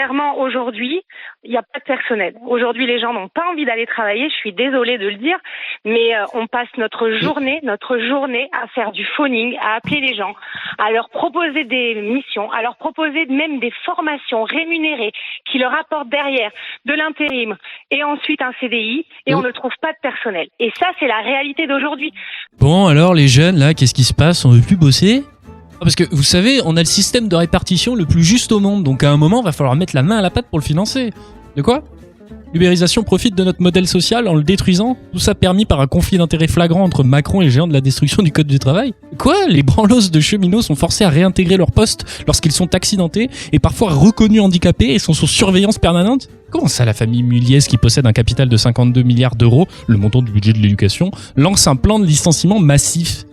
Clairement, aujourd'hui, il n'y a pas de personnel. Aujourd'hui, les gens n'ont pas envie d'aller travailler. Je suis désolée de le dire, mais on passe notre journée à faire du phoning, à appeler les gens, à leur proposer des missions, à leur proposer même des formations rémunérées qui leur apportent derrière de l'intérim et ensuite un CDI, et on ne trouve pas de personnel. Et ça, c'est la réalité d'aujourd'hui. Bon, alors les jeunes, là, qu'est-ce qui se passe? On veut plus bosser? Parce que vous savez, on a le système de répartition le plus juste au monde, donc à un moment, il va falloir mettre la main à la pâte pour le financer. De quoi? L'ubérisation profite de notre modèle social en le détruisant, tout ça permis par un conflit d'intérêts flagrant entre Macron et les géants de la destruction du code du travail. Quoi? Les branlos de cheminots sont forcés à réintégrer leur poste lorsqu'ils sont accidentés et parfois reconnus handicapés et sont sous surveillance permanente? Comment ça, la famille Muliez, qui possède un capital de 52 milliards d'euros, le montant du budget de l'éducation, lance un plan de licenciement massif?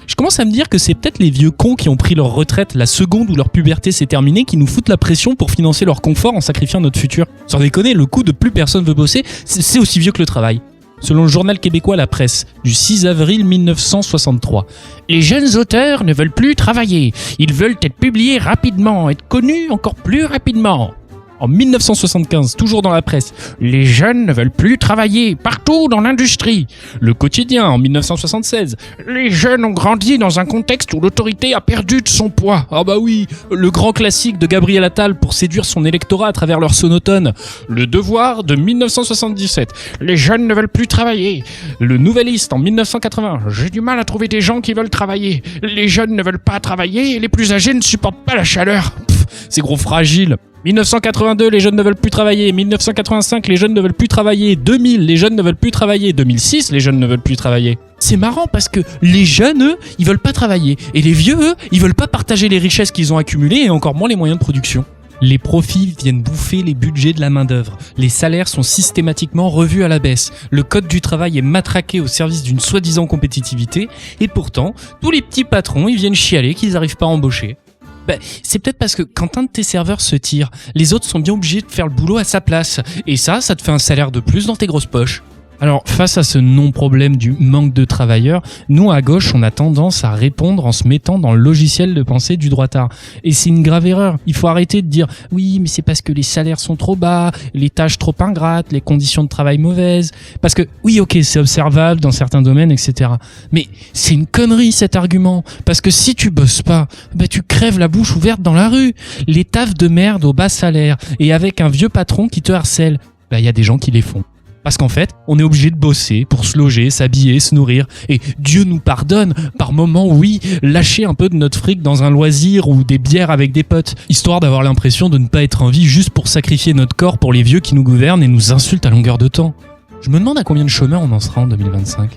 Je commence à me dire que c'est peut-être les vieux cons qui ont pris leur retraite la seconde où leur puberté s'est terminée qui nous foutent la pression pour financer leur confort en sacrifiant notre futur. Sans déconner, le coup de plus personne veut bosser, c'est aussi vieux que le travail. Selon le journal québécois La Presse, du 6 avril 1963. Les jeunes auteurs ne veulent plus travailler. Ils veulent être publiés rapidement, être connus encore plus rapidement. En 1975, toujours dans La Presse, les jeunes ne veulent plus travailler partout dans l'industrie. Le Quotidien, en 1976, les jeunes ont grandi dans un contexte où l'autorité a perdu de son poids. Ah bah oui, le grand classique de Gabriel Attal pour séduire son électorat à travers leur sonotone. Le Devoir de 1977, les jeunes ne veulent plus travailler. Le Nouvelliste en 1980, j'ai du mal à trouver des gens qui veulent travailler. Les jeunes ne veulent pas travailler et les plus âgés ne supportent pas la chaleur. C'est gros fragile. 1982, les jeunes ne veulent plus travailler. 1985, les jeunes ne veulent plus travailler. 2000, les jeunes ne veulent plus travailler. 2006, les jeunes ne veulent plus travailler. C'est marrant parce que les jeunes, eux, ils veulent pas travailler. Et les vieux, eux, ils veulent pas partager les richesses qu'ils ont accumulées et encore moins les moyens de production. Les profits viennent bouffer les budgets de la main-d'œuvre. Les salaires sont systématiquement revus à la baisse. Le code du travail est matraqué au service d'une soi-disant compétitivité. Et pourtant, tous les petits patrons, ils viennent chialer qu'ils n'arrivent pas à embaucher. C'est peut-être parce que quand un de tes serveurs se tire, les autres sont bien obligés de faire le boulot à sa place. Et ça te fait un salaire de plus dans tes grosses poches. Alors, face à ce non-problème du manque de travailleurs, nous, à gauche, on a tendance à répondre en se mettant dans le logiciel de pensée du droitard. Et c'est une grave erreur. Il faut arrêter de dire « Oui, mais c'est parce que les salaires sont trop bas, les tâches trop ingrates, les conditions de travail mauvaises. » Parce que, oui, ok, c'est observable dans certains domaines, etc. Mais c'est une connerie, cet argument. Parce que si tu bosses pas, tu crèves la bouche ouverte dans la rue. Les tafs de merde au bas salaire et avec un vieux patron qui te harcèle, y a des gens qui les font. Parce qu'en fait, on est obligé de bosser pour se loger, s'habiller, se nourrir. Et Dieu nous pardonne, par moments, oui, lâcher un peu de notre fric dans un loisir ou des bières avec des potes, histoire d'avoir l'impression de ne pas être en vie juste pour sacrifier notre corps pour les vieux qui nous gouvernent et nous insultent à longueur de temps. Je me demande à combien de chômeurs on en sera en 2025.